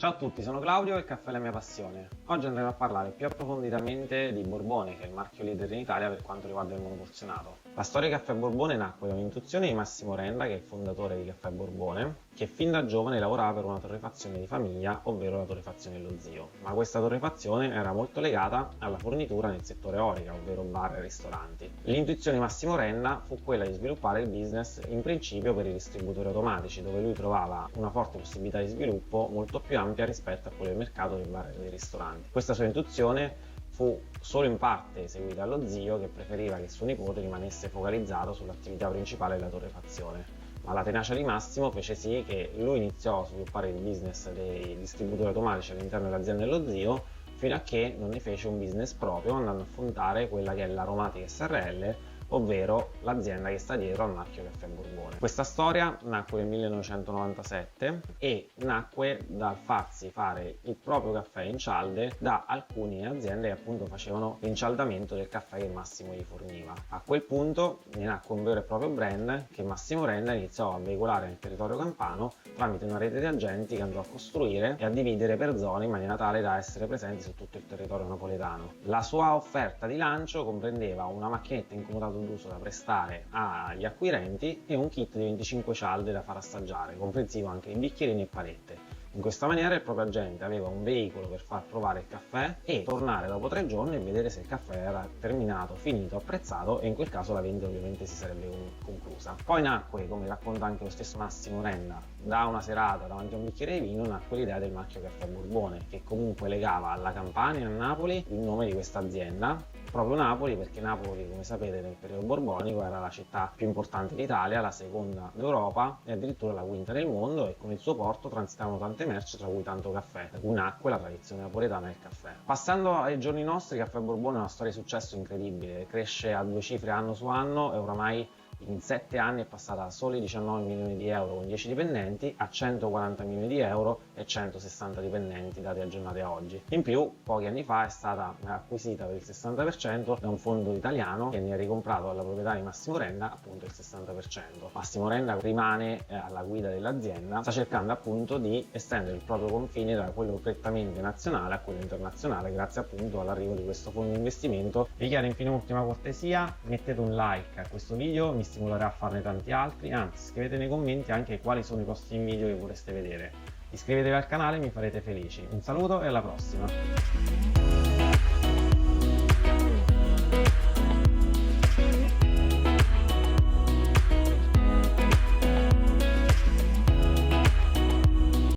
Ciao a tutti, sono Claudio e il caffè è la mia passione. Oggi andremo a parlare più approfonditamente di Borbone, che è il marchio leader in Italia per quanto riguarda il monoporzionato. La storia di Caffè Borbone nacque da un'intuizione di Massimo Renda, che è il fondatore di Caffè Borbone, che fin da giovane lavorava per una torrefazione di famiglia, ovvero la torrefazione dello zio. Ma questa torrefazione era molto legata alla fornitura nel settore Horeca, ovvero bar e ristoranti. L'intuizione di Massimo Renda fu quella di sviluppare il business in principio per i distributori automatici, dove lui trovava una forte possibilità di sviluppo molto più ampia rispetto a quello del mercato dei bar e dei ristoranti. Questa sua intuizione fu solo in parte seguita dallo zio, che preferiva che suo nipote rimanesse focalizzato sull'attività principale della torrefazione. Ma la tenacia di Massimo fece sì che lui iniziò a sviluppare il business dei distributori automatici all'interno dell'azienda dello zio, fino a che non ne fece un business proprio, andando a fondare quella che è l'Aromatica SRL, ovvero l'azienda che sta dietro al marchio Caffè Borbone. Questa storia nacque nel 1997 e nacque dal farsi fare il proprio caffè in cialde da alcune aziende che appunto facevano l'incialdamento del caffè che Massimo gli forniva. A quel punto ne nacque un vero e proprio brand che Massimo Renda iniziò a veicolare nel territorio campano tramite una rete di agenti che andò a costruire e a dividere per zone in maniera tale da essere presenti su tutto il territorio napoletano. La sua offerta di lancio comprendeva una macchinetta in comodato d'uso da prestare agli acquirenti e un kit di 25 cialde da far assaggiare, comprensivo anche di bicchierini e palette. In questa maniera il proprio agente aveva un veicolo per far provare il caffè e tornare dopo 3 giorni e vedere se il caffè era terminato, finito, apprezzato, e in quel caso la vendita ovviamente si sarebbe conclusa. Poi nacque, come racconta anche lo stesso Massimo Renda, da una serata davanti a un bicchiere di vino nacque l'idea del marchio Caffè Borbone, che comunque legava alla Campania e a Napoli il nome di questa azienda, proprio Napoli, perché Napoli, come sapete, nel periodo borbonico era la città più importante d'Italia, la seconda d'Europa e addirittura la quinta del mondo, e con il suo porto transitavano tante merci, tra cui tanto caffè, da cui nacque la tradizione napoletana del caffè. Passando ai giorni nostri, Caffè Borbone è una storia di successo incredibile, cresce a 2 cifre anno su anno e oramai in 7 anni è passata da soli 19 milioni di euro con 10 dipendenti a 140 milioni di euro e 160 dipendenti dati aggiornati a oggi. In più, pochi anni fa è stata acquisita per il 60% da un fondo italiano che ne ha ricomprato alla proprietà di Massimo Renda appunto il 60%. Massimo Renda rimane alla guida dell'azienda, sta cercando appunto di estendere il proprio confine da quello prettamente nazionale a quello internazionale, grazie appunto all'arrivo di questo fondo di investimento. Vi chiedo infine un'ultima cortesia: mettete un like a questo video, mi stimolerà a farne tanti altri, anzi scrivete nei commenti anche quali sono i prossimi video che vorreste vedere. Iscrivetevi al canale e mi farete felici. Un saluto e alla prossima!